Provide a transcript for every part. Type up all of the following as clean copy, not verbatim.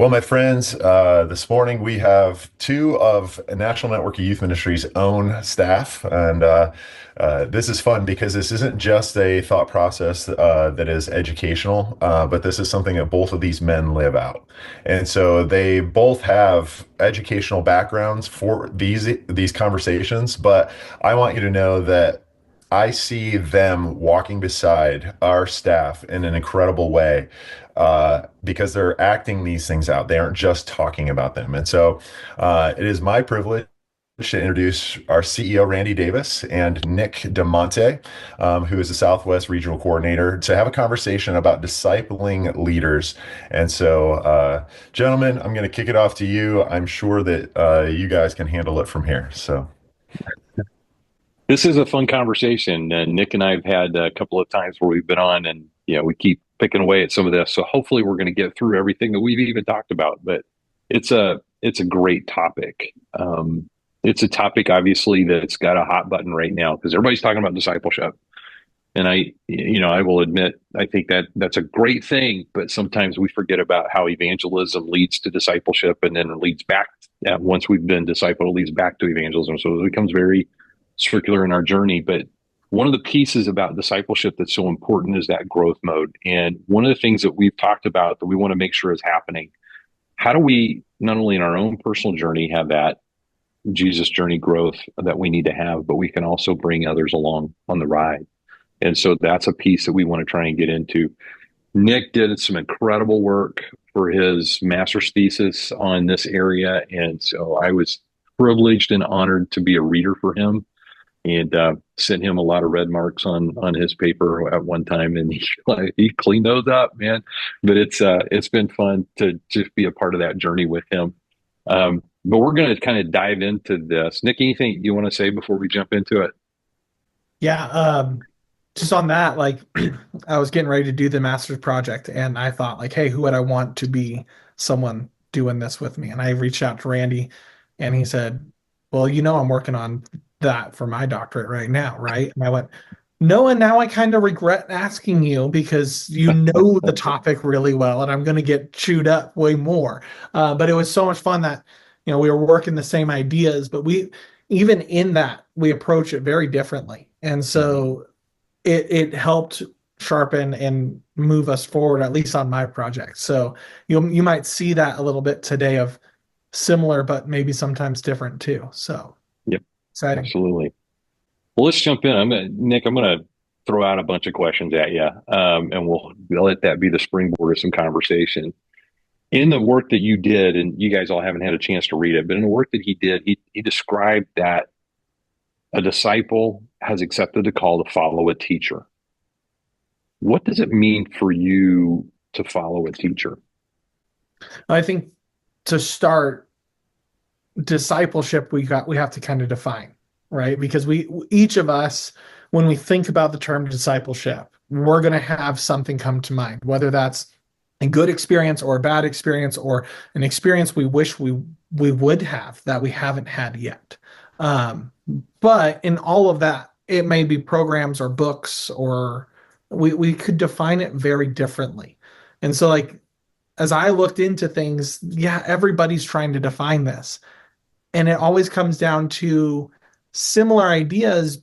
Well, my friends, this morning we have two of National Network of Youth Ministries' own staff, and this is fun because this isn't just a thought process that is educational, but this is something that both of these men live out, and so they both have educational backgrounds for these conversations. But I want you to know that I see them walking beside our staff in an incredible way because they're acting these things out. They aren't just talking about them. And so it is my privilege to introduce our CEO, Randy Davis, and Nick Damonte, who is the Southwest Regional Coordinator, to have a conversation about discipling leaders. And so, gentlemen, I'm going to kick it off to you. I'm sure that you guys can handle it from here. So. This is a fun conversation, and Nick and I have had a couple of times where we've been on, and we keep picking away at some of this. So hopefully, we're going to get through everything that we've even talked about. But it's a great topic. It's a topic, obviously, that's got a hot button right now because everybody's talking about discipleship. And I will admit, I think that that's a great thing, but sometimes we forget about how evangelism leads to discipleship, and then leads back. Once we've been discipled, it leads back to evangelism. So it becomes very circular in our journey. But one of the pieces about discipleship that's so important is that growth mode. And one of the things that we've talked about that we want to make sure is happening, how do we not only in our own personal journey have that Jesus journey growth that we need to have, but we can also bring others along on the ride. And so that's a piece that we want to try and get into. Nick did some incredible work for his master's thesis on this area. And so I was privileged and honored to be a reader for him, and sent him a lot of red marks on his paper at one time, and he cleaned those up, man. But it's been fun to just be a part of that journey with him. But we're going to kind of dive into this. Nick, anything you want to say before we jump into it? Yeah, just on that, like I was getting ready to do the master's project and I thought like, hey, who would I want to be someone doing this with me? And I reached out to Randy and he said, well, I'm working on that for my doctorate right now, right? And I went, no, and now I kind of regret asking you because you know the topic really well and I'm going to get chewed up way more. But it was so much fun that, we were working the same ideas, but even in that, we approach it very differently. And so it helped sharpen and move us forward, at least on my project. So you might see that a little bit today of similar, but maybe sometimes different too. So Yep, exciting. absolutely. Well, let's jump in. Nick, I'm going to throw out a bunch of questions at you, and we'll let that be the springboard of some conversation. In the work that you did, and you guys all haven't had a chance to read it, but in the work that he did, he described that a disciple has accepted the call to follow a teacher. What does it mean for you to follow a teacher? I think to start discipleship, we have to kind of define, right? Because each of us, when we think about the term discipleship, we're going to have something come to mind, whether that's a good experience or a bad experience or an experience we wish we would have that we haven't had yet. But in all of that, it may be programs or books, or we could define it very differently. And so like, as I looked into things, yeah, everybody's trying to define this. And it always comes down to similar ideas,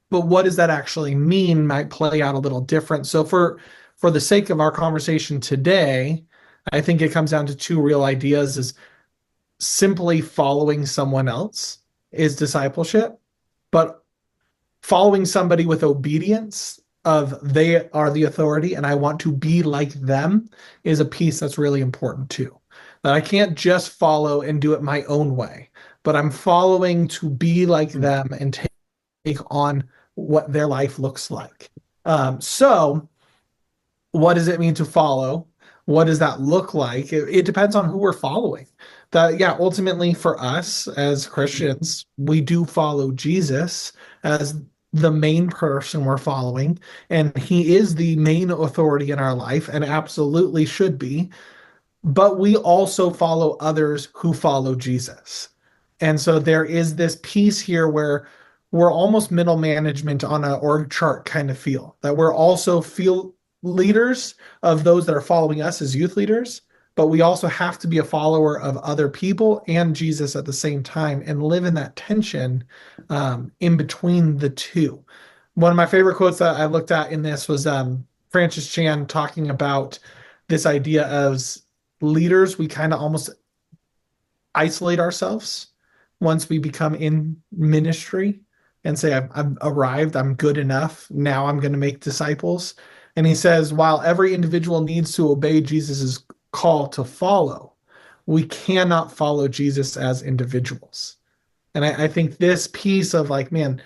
but what does that actually mean might play out a little different. So for the sake of our conversation today, I think it comes down to two real ideas: is simply following someone else is discipleship, but following somebody with obedience of they are the authority and I want to be like them is a piece that's really important too. That I can't just follow and do it my own way, but I'm following to be like them and take on what their life looks like. So what does it mean to follow? What does that look like? It depends on who we're following. That, yeah, ultimately for us as Christians, we do follow Jesus as the main person we're following, and he is the main authority in our life and absolutely should be. But we also follow others who follow Jesus. And so there is this piece here where we're almost middle management on a org chart kind of feel, that we're also feel leaders of those that are following us as youth leaders, but we also have to be a follower of other people and Jesus at the same time and live in that tension in between the two. One of my favorite quotes that I looked at in this was Francis Chan talking about this idea of leaders. We kind of almost isolate ourselves once we become in ministry and say, I've arrived, I'm good enough. Now I'm going to make disciples. And he says, while every individual needs to obey Jesus's call to follow, we cannot follow Jesus as individuals. And I think this piece of like, man,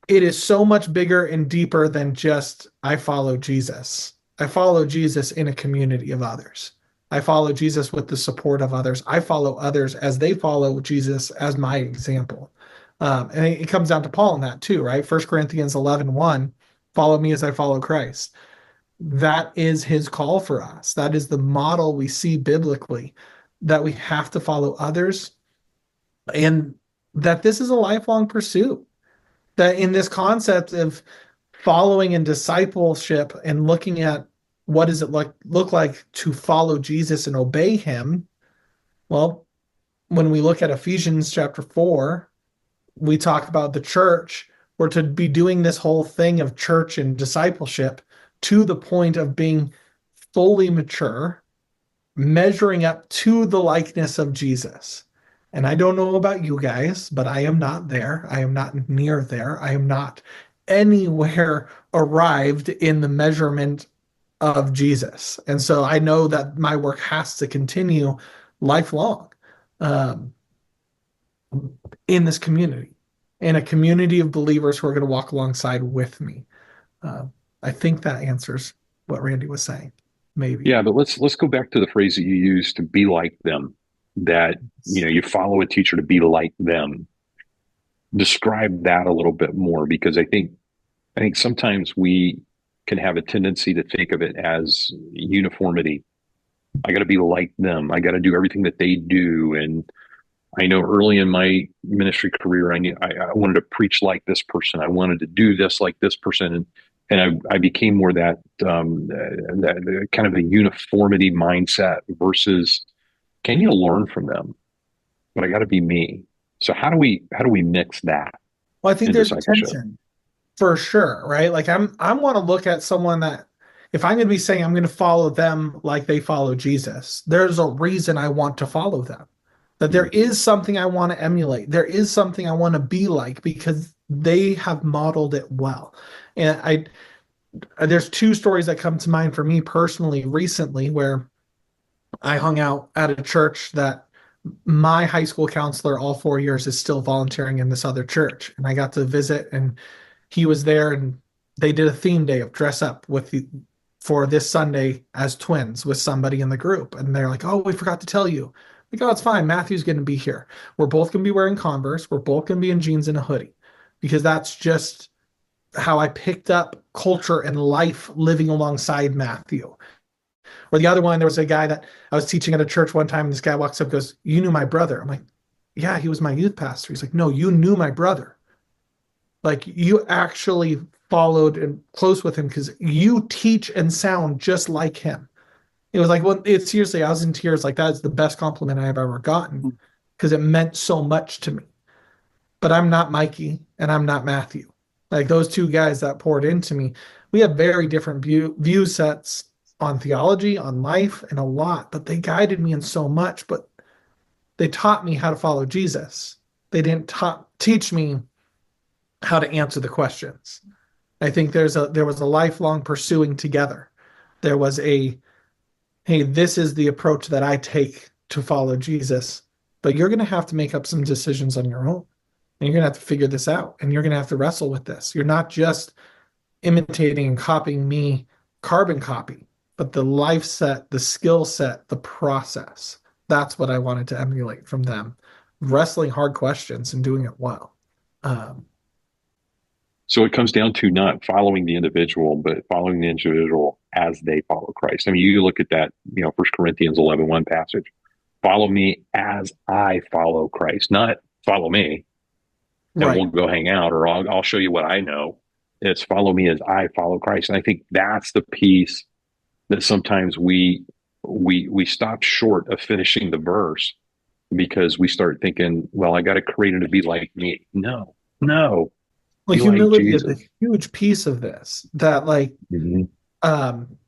it is so much bigger and deeper than just I follow Jesus. I follow Jesus in a community of others. I follow Jesus with the support of others. I follow others as they follow Jesus as my example. And it comes down to Paul in that too, right? 1 Corinthians 11:1, follow me as I follow Christ. That is his call for us. That is the model we see biblically, that we have to follow others and that this is a lifelong pursuit. That in this concept of following and discipleship and looking at what does it look like to follow Jesus and obey him, well, when we look at Ephesians chapter 4, we talk about the church. We're to be doing this whole thing of church and discipleship to the point of being fully mature, measuring up to the likeness of Jesus. And I don't know about you guys, but I am not there. I am not near there. I am not anywhere arrived in the measurement of Jesus. And so I know that my work has to continue lifelong um, in this community, in a community of believers who are going to walk alongside with me. Uh, I think that answers what Randy was saying. Maybe. Yeah, but let's go back to the phrase that you used, to be like them. That you follow a teacher to be like them. Describe that a little bit more, because I think sometimes we can have a tendency to think of it as uniformity. I got to be like them. I got to do everything that they do. And I know early in my ministry career, I wanted to preach like this person. I wanted to do this like this person, and I became more that kind of a uniformity mindset versus, can you learn from them? But I got to be me. So how do we mix that Well, I think in there's a discipleship? tension for sure, right? Like I want to look at someone that if I'm going to be saying I'm going to follow them like they follow Jesus, there's a reason I want to follow them. That there is something I want to emulate. There is something I want to be like because they have modeled it well. And there's two stories that come to mind for me personally recently where I hung out at a church that my high school counselor all 4 years is still volunteering in this other church. And I got to visit and he was there and they did a theme day of dress up for this Sunday as twins with somebody in the group. And they're like, oh, we forgot to tell you. Like, oh, it's fine. Matthew's going to be here. We're both going to be wearing Converse. We're both going to be in jeans and a hoodie because that's just how I picked up culture and life living alongside Matthew. Or the other one, there was a guy that I was teaching at a church one time, and this guy walks up and goes, you knew my brother. I'm like, yeah, he was my youth pastor. He's like, no, you knew my brother. Like, you actually followed and close with him because you teach and sound just like him. It was like, well, it's seriously, I was in tears. Like, that's the best compliment I have ever gotten because it meant so much to me. But I'm not Mikey and I'm not Matthew. Like, those two guys that poured into me, we have very different view sets on theology, on life, and a lot, but they guided me in so much. But they taught me how to follow Jesus. They didn't teach me how to answer the questions. I think there was a lifelong pursuing together. There was hey, this is the approach that I take to follow Jesus, but you're going to have to make up some decisions on your own. And you're going to have to figure this out, and you're going to have to wrestle with this. You're not just imitating and copying me, carbon copy, but the life set, the skill set, the process. That's what I wanted to emulate from them, wrestling hard questions and doing it well. So it comes down to not following the individual, but following the individual as they follow Christ. I mean, you look at that, 1 Corinthians 11:1 passage. Follow me as I follow Christ, not follow me and Right. we'll go hang out, or I'll show you what I know. It's follow me as I follow Christ. And I think that's the piece that sometimes we we stop short of finishing the verse because we start thinking, well, I got to create him to be like me. No, Well, be like humility is a Jesus. huge piece of this that like Mhm. um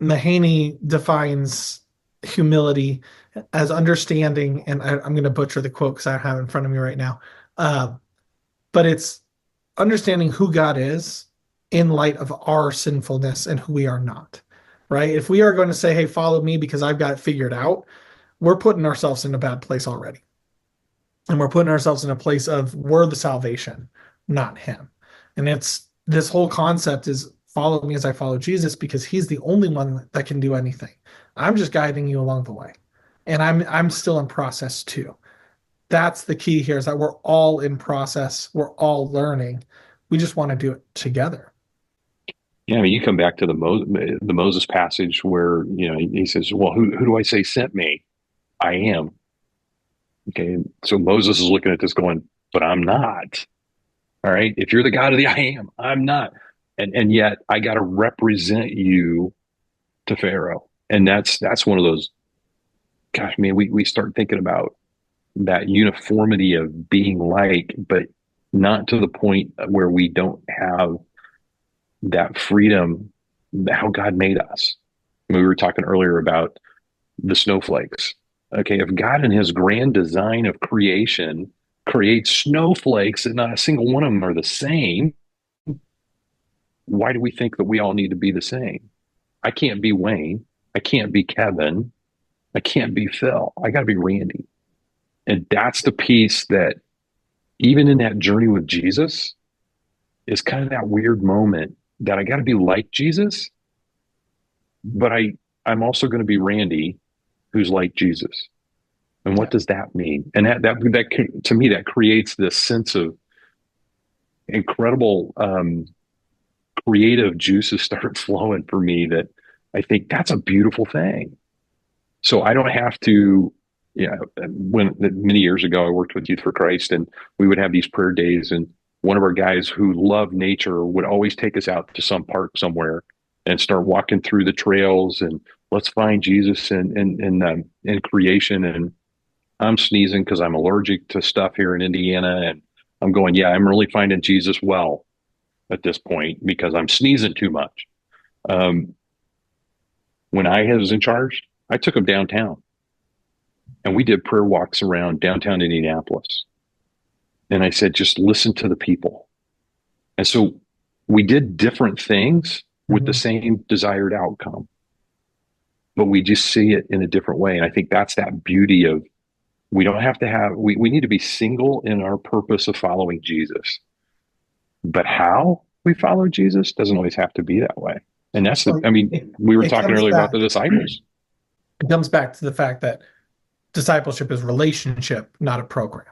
Mahaney defines humility as understanding, and I'm going to butcher the quote because I don't have it in front of me right now. Uh, but it's understanding who God is in light of our sinfulness and who we are not. Right? If we are going to say, "Hey, follow me because I've got it figured out," we're putting ourselves in a bad place already. And we're putting ourselves in a place of we're the salvation, not him. And it's this whole concept is follow me as I follow Jesus because he's the only one that can do anything. I'm just guiding you along the way. And I'm still in process too. That's the key here is that we're all in process, we're all learning. We just want to do it together. Yeah, I mean, you come back to the Moses passage where he says, "Well, who do I say sent me? I am." Okay, so Moses is looking at this, going, "But I'm not." All right, if you're the God of the I am, I'm not, and yet I got to represent you to Pharaoh, and that's one of those. Gosh, man, we start thinking about that uniformity of being like, but not to the point where we don't have that freedom, how God made us. We were talking earlier about the snowflakes. Okay, if God in his grand design of creation creates snowflakes and not a single one of them are the same, why do we think that we all need to be the same? I can't be Wayne. I can't be Kevin. I can't be Phil. I got to be Randy. And that's the piece that, even in that journey with Jesus, is kind of that weird moment that I got to be like Jesus, but I'm also going to be Randy, who's like Jesus. And Yeah. what does that mean? And that to me, that creates this sense of incredible creative juices start flowing for me, that I think that's a beautiful thing. So I don't have to, when many years ago I worked with Youth for Christ, and we would have these prayer days, and one of our guys who loved nature would always take us out to some park somewhere and start walking through the trails, and let's find Jesus in creation. And I'm sneezing because I'm allergic to stuff here in Indiana, and I'm going, yeah, I'm really finding Jesus well at this point because I'm sneezing too much. Um, when I was in charge, I took him downtown, and we did prayer walks around downtown Indianapolis. And I said, just listen to the people. And so we did different things with the Mhm. same desired outcome, but we just see it in a different way. And I think that's that beauty of, we don't have to have, we need to be single in our purpose of following Jesus. But how we follow Jesus doesn't always have to be that way. And that's Well, we were it talking comes earlier about back. the disciples. It comes back to the fact that discipleship is relationship, not a program.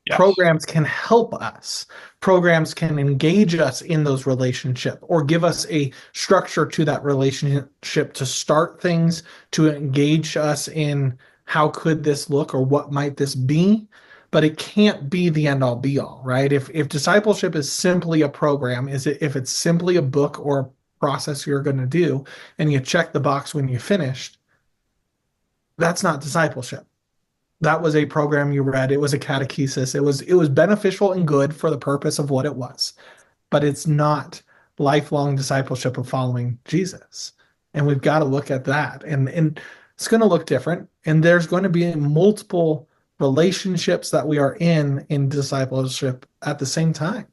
Yes. Programs can help us. Programs can engage us in those relationships or give us a structure to that relationship to start things, to engage us in how could this look or what might this be. But it can't be the end all be all, right? If discipleship is simply a program, if it's simply a book or a process you're going to do and you check the box when you finished, that's not discipleship. That was a program you read. It was a catechesis. It was beneficial and good for the purpose of what it was, but it's not lifelong discipleship of following Jesus. And we've got to look at that. And it's going to look different. And there's going to be multiple relationships that we are in discipleship at the same time.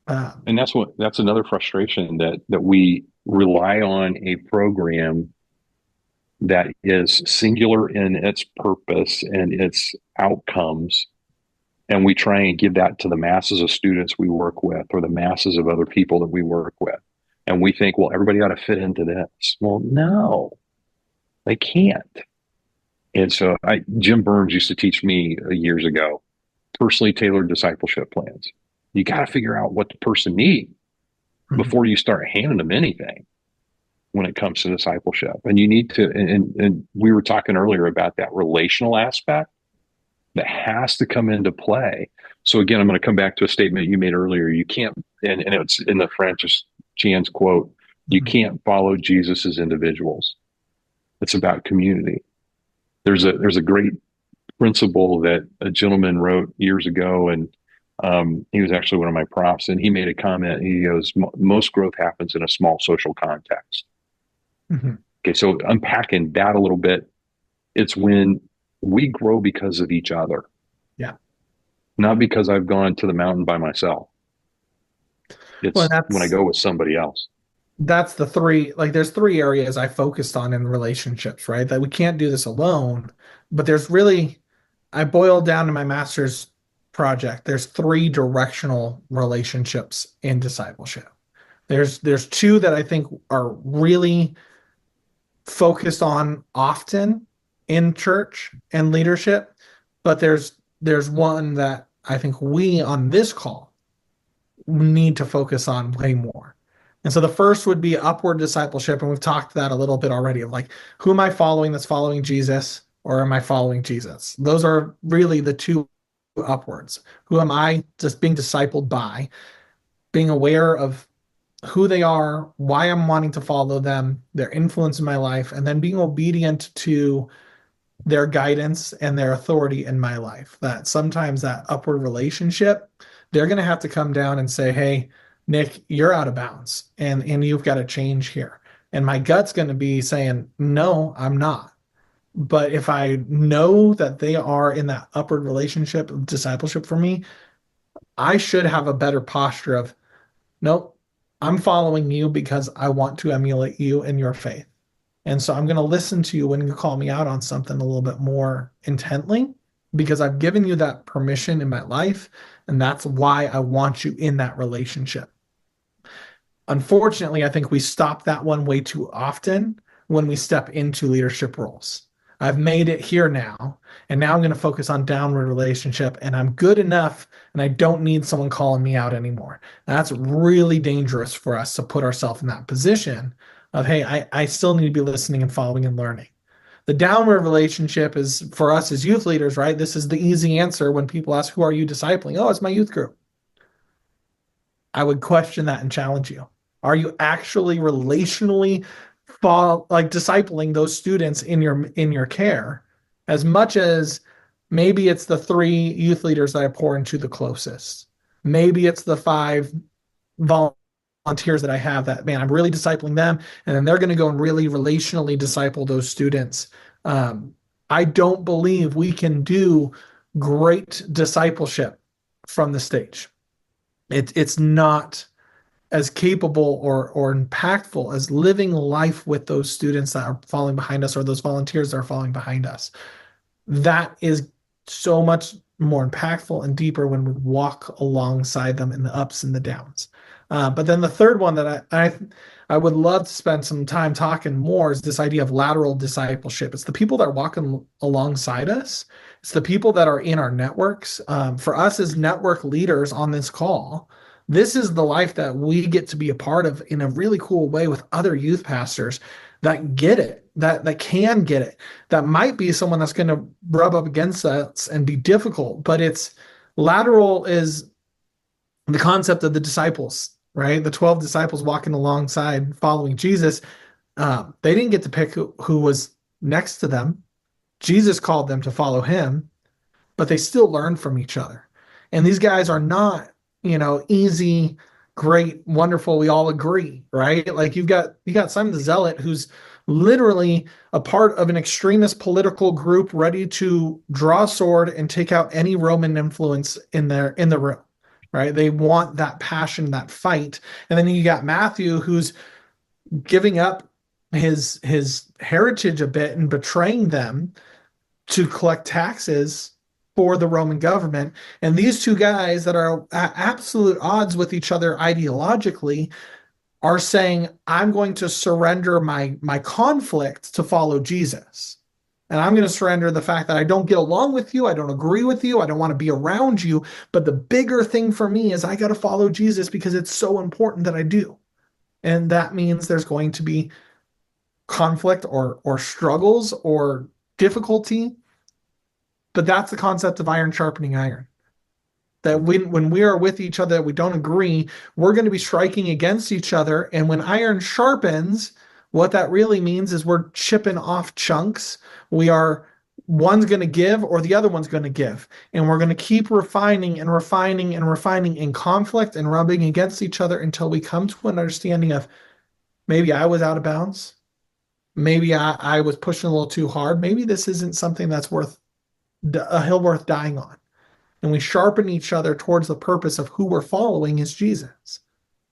And that's another frustration, that we rely on a program that is singular in its purpose and its outcomes, and we try and give that to the masses of students we work with or the masses of other people that we work with. And we think, well, everybody ought to fit into this. Well, no, they can't. And so Jim Burns used to teach me years ago, personally tailored discipleship plans. You got to figure out what the person needs Mhm. before you start handing them anything when it comes to discipleship. And you need to, and we were talking earlier about that relational aspect that has to come into play. So again, I'm going to come back to a statement you made earlier. You can't, and it's in the Francis Chan's quote, you Mhm. can't follow Jesus as individuals. It's about community. There's a great principle that a gentleman wrote years ago, and he was actually one of my profs, and he made a comment. He goes, "Most growth happens in a small social context." Mhm. Okay, so unpacking that a little bit, it's when we grow because of each other, Yeah. not because I've gone to the mountain by myself. Well, It's when I go with somebody else. that's the three, like there's three areas I focused on in relationships, right? That we can't do this alone, but there's really, I boiled down to my master's project. There's three directional relationships in discipleship. There's two that I think are really focused on often in church and leadership, but there's one that I think we on this call need to focus on way more. And so the first would be upward discipleship, and we've talked that a little bit already of like, who am I following that's following Jesus, or am I following Jesus? Those are really the two upwards. Who am I just being discipled by, being aware of who they are, why I'm wanting to follow them, their influence in my life, and then being obedient to their guidance and their authority in my life. That sometimes that upward relationship, they're going to have to come down and say, "Hey, Nick, you're out of bounds and you've got to change here." And my gut's going to be saying, "No, I'm not." But if I know that they are in that upward relationship of discipleship for me, I should have a better posture of, "Nope, I'm following you because I want to emulate you in your faith. And so I'm going to listen to you when you call me out on something a little bit more intently because I've given you that permission in my life. And that's why I want you in that relationship." Unfortunately, I think we stop that one way too often when we step into leadership roles. I've made it here now, and now I'm going to focus on downward relationship, and I'm good enough, and I don't need someone calling me out anymore. That's really dangerous for us to put ourselves in that position of, hey, I still need to be listening and following and learning. The downward relationship is for us as youth leaders, right? This is the easy answer when people ask, who are you discipling? Oh, it's my youth group. I would question that and challenge you. Are you actually relationally like discipling those students in your care as much as maybe it's the three youth leaders that I pour into the closest? Maybe it's the five volunteers that I have that, man, I'm really discipling them, and then they're going to go and really relationally disciple those students. I don't believe we can do great discipleship from the stage. It's not as capable or impactful as living life with those students that are falling behind us or those volunteers that are falling behind us. That is so much more impactful and deeper when we walk alongside them in the ups and the downs. But then the third one that I would love to spend some time talking more is this idea of lateral discipleship. It's the people that are walking alongside us. It's the people that are in our networks. For us as network leaders on this call, this is the life that we get to be a part of in a really cool way with other youth pastors that get it, that can get it, that might be someone that's going to rub up against us and be difficult. But it's lateral is the concept of the disciples, right? The 12 disciples walking alongside following Jesus. They didn't get to pick who was next to them. Jesus called them to follow him, but they still learn from each other. And these guys are not, easy, great, wonderful. We all agree, right? Like you got Simon the Zealot, who's literally a part of an extremist political group ready to draw a sword and take out any Roman influence in the room, right? They want that passion, that fight. And then you got Matthew, who's giving up his heritage a bit and betraying them to collect taxes for the Roman government. And these two guys that are at absolute odds with each other ideologically are saying, I'm going to surrender my conflict to follow Jesus. And I'm going to surrender the fact that I don't get along with you. I don't agree with you. I don't want to be around you. But the bigger thing for me is I got to follow Jesus because it's so important that I do. And that means there's going to be conflict or struggles or difficulty. But that's the concept of iron sharpening iron. That when we are with each other, we don't agree, we're going to be striking against each other. And when iron sharpens, What that really means is we're chipping off chunks. We are one's going to give or the other one's going to give. And we're going to keep refining and refining and refining in conflict and rubbing against each other until we come to an understanding of maybe I was out of bounds. Maybe I was pushing a little too hard. Maybe this isn't something that's worth a hill worth dying on. And we sharpen each other towards the purpose of who we're following is Jesus.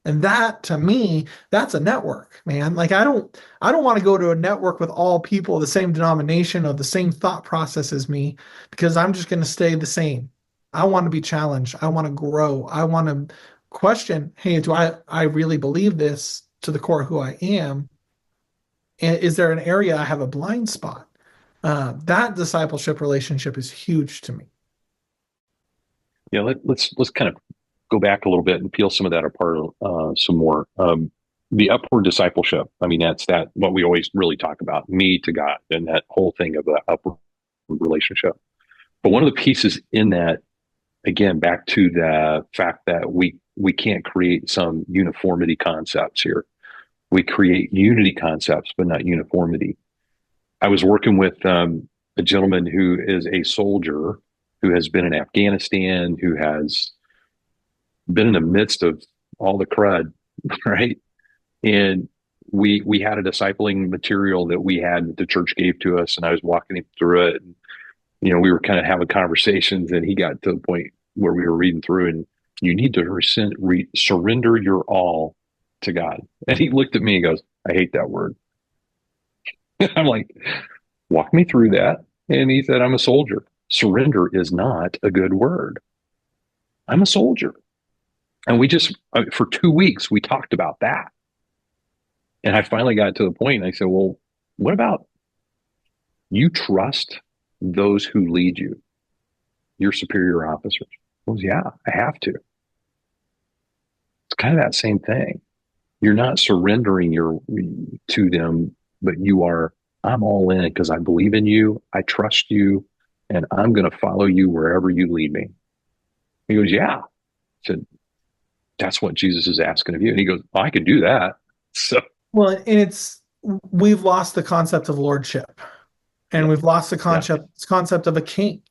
And that to me, that's a network, man. Like I don't want to go to a network with all people of the same denomination or the same thought process as me because I'm just going to stay the same. I want to be challenged. I want to grow. I want to question, hey, do I really believe this to the core of who I am? And is there an area I have a blind spot? That discipleship relationship is huge to me. Yeah, let's kind of go back a little bit and peel some of that apart some more. The upward discipleship. I mean, that's what we always really talk about, me to God, and that whole thing of the upward relationship. But one of the pieces in that, again, back to the fact that we can't create some uniformity concepts here. We create unity concepts, but not uniformity. I was working with a gentleman who is a soldier who has been in Afghanistan, who has been in the midst of all the crud, right? And we had a discipling material that we had that the church gave to us, and I was walking him through it. And, we were kind of having conversations, and he got to the point where we were reading through, and you need to surrender your all to God. And he looked at me and goes, "I hate that word." I'm like, "Walk me through that." And he said, "I'm a soldier. Surrender is not a good word. I'm a soldier." And we just, for 2 weeks, we talked about that. And I finally got to the point, and I said, "Well, what about you trust those who lead you, your superior officers?" Well, yeah, I have to. It's kind of that same thing. You're not surrendering to them, but you are, I'm all in because I believe in you, I trust you, and I'm going to follow you wherever you lead me. He goes, "Yeah." I said, "That's what Jesus is asking of you." And he goes, "Oh, I can do that." So, Well, and we've lost the concept of lordship, and we've lost the concept of a king.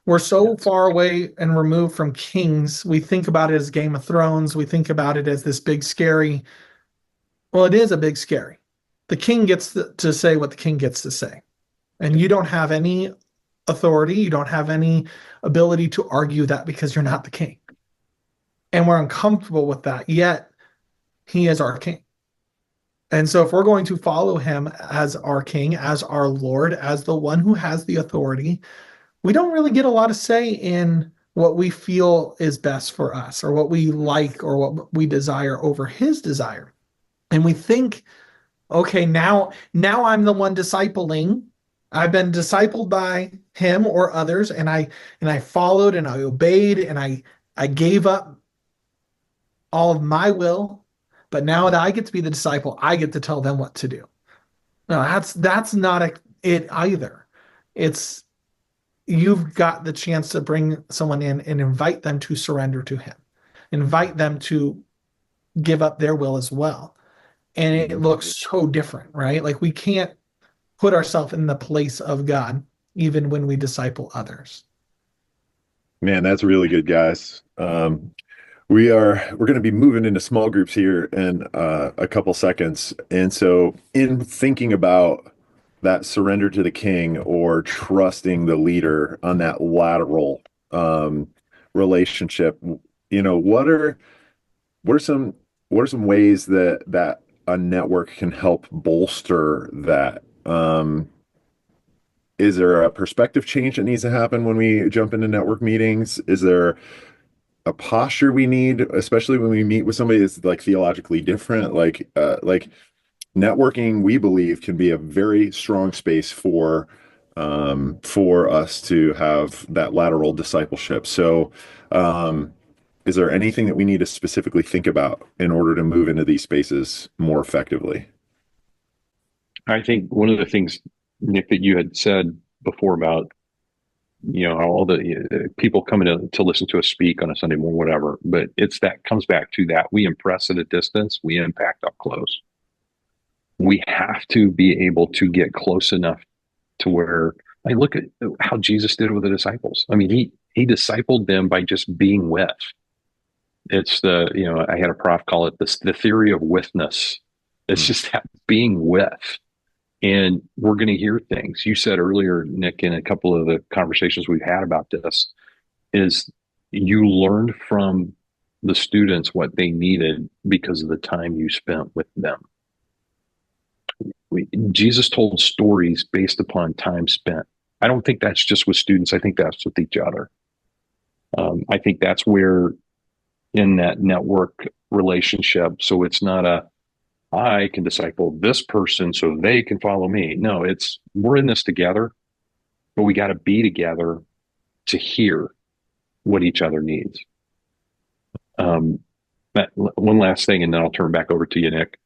We're so far away and removed from kings. We think about it as Game of Thrones. We think about it as this big scary. Well, it is a big scary. The king gets to say what the king gets to say, and you don't have any authority. You don't have any ability to argue that because you're not the king. And we're uncomfortable with that. Yet he is our king. And so if we're going to follow him as our king, as our Lord, as the one who has the authority, we don't really get a lot of say in what we feel is best for us or what we like or what we desire over his desire. And we think, okay, now I'm the one discipling. I've been discipled by him or others, and I followed and I obeyed and I gave up all of my will, but now that I get to be the disciple, I get to tell them what to do. No, that's not it either. It's you've got the chance to bring someone in and invite them to surrender to him, invite them to give up their will as well. And it looks so different, right? Like we can't put ourselves in the place of God, even when we disciple others. Man, that's really good, guys. We're going to be moving into small groups here in a couple seconds. And so in thinking about that surrender to the king or trusting the leader on that lateral relationship, what are some ways that a network can help bolster that? Is there a perspective change that needs to happen when we jump into network meetings? Is there a posture we need, especially when we meet with somebody that's like theologically different? Like networking, we believe, can be a very strong space for us to have that lateral discipleship. So, is there anything that we need to specifically think about in order to move into these spaces more effectively? I think one of the things, Nick, that you had said before about how all the people coming to listen to us speak on a Sunday morning, whatever, but comes back to that we impress at a distance, we impact up close. We have to be able to get close enough to where I look at how Jesus did with the disciples. I mean, he discipled them by just being with. It's I had a prof call it the theory of witness. It's just that being with. And we're going to hear things. You said earlier, Nick, in a couple of the conversations we've had about this, is you learned from the students what they needed because of the time you spent with them. Jesus told stories based upon time spent. I don't think that's just with students. I think that's with each other. I think that's where in that network relationship, so it's not I can disciple this person so they can follow me. No, it's we're in this together, but we got to be together to hear what each other needs. One last thing, and then I'll turn back over to you, Nick.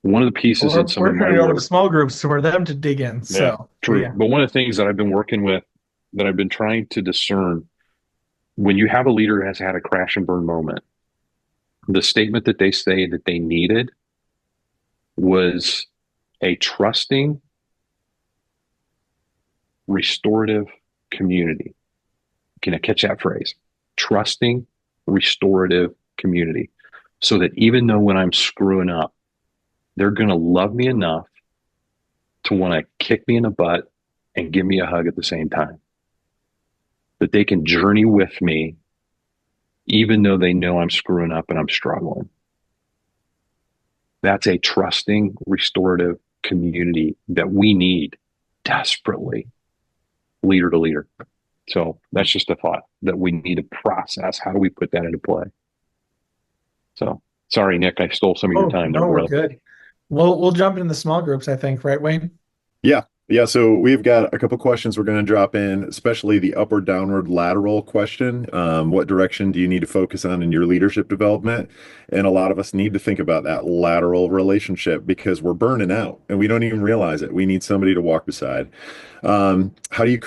One of the pieces in some of my work, work, to small groups for them to dig in. So true. Yeah. But one of the things that I've been working with, that I've been trying to discern, when you have a leader who has had a crash and burn moment, the statement that they say that they needed was a trusting, restorative community. Can I catch that phrase? Trusting, restorative community. So that even though when I'm screwing up, they're going to love me enough to want to kick me in the butt and give me a hug at the same time. That they can journey with me, even though they know I'm screwing up and I'm struggling. That's a trusting, restorative community that we need desperately, leader to leader. So that's just a thought that we need to process. How do we put that into play? So sorry, Nick, I stole some of your time. No, we're good. We'll jump into the small groups, I think, right, Wayne? Yeah. So we've got a couple questions we're going to drop in, especially the upward, downward, lateral question. What direction do you need to focus on in your leadership development? And a lot of us need to think about that lateral relationship because we're burning out and we don't even realize it. We need somebody to walk beside. How do you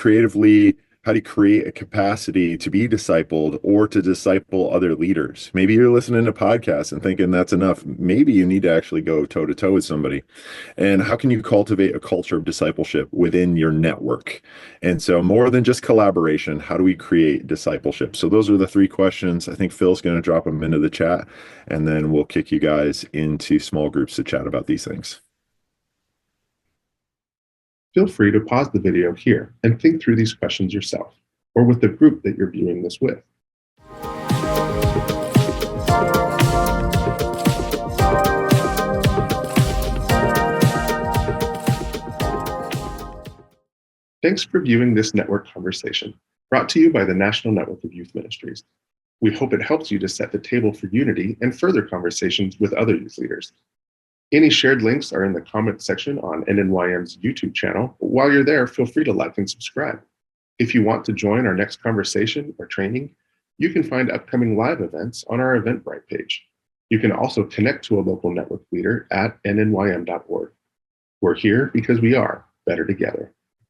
create a capacity to be discipled or to disciple other leaders? Maybe you're listening to podcasts and thinking that's enough. Maybe you need to actually go toe to toe with somebody. And how can you cultivate a culture of discipleship within your network? And so more than just collaboration, how do we create discipleship? So those are the three questions. I think Phil's going to drop them into the chat, and then we'll kick you guys into small groups to chat about these things. Feel free to pause the video here and think through these questions yourself, or with the group that you're viewing this with. Thanks for viewing this network conversation, brought to you by the National Network of Youth Ministries. We hope it helps you to set the table for unity and further conversations with other youth leaders. Any shared links are in the comment section on NNYM's YouTube channel. While you're there, feel free to like and subscribe. If you want to join our next conversation or training, you can find upcoming live events on our Eventbrite page. You can also connect to a local network leader at nnym.org. We're here because we are better together.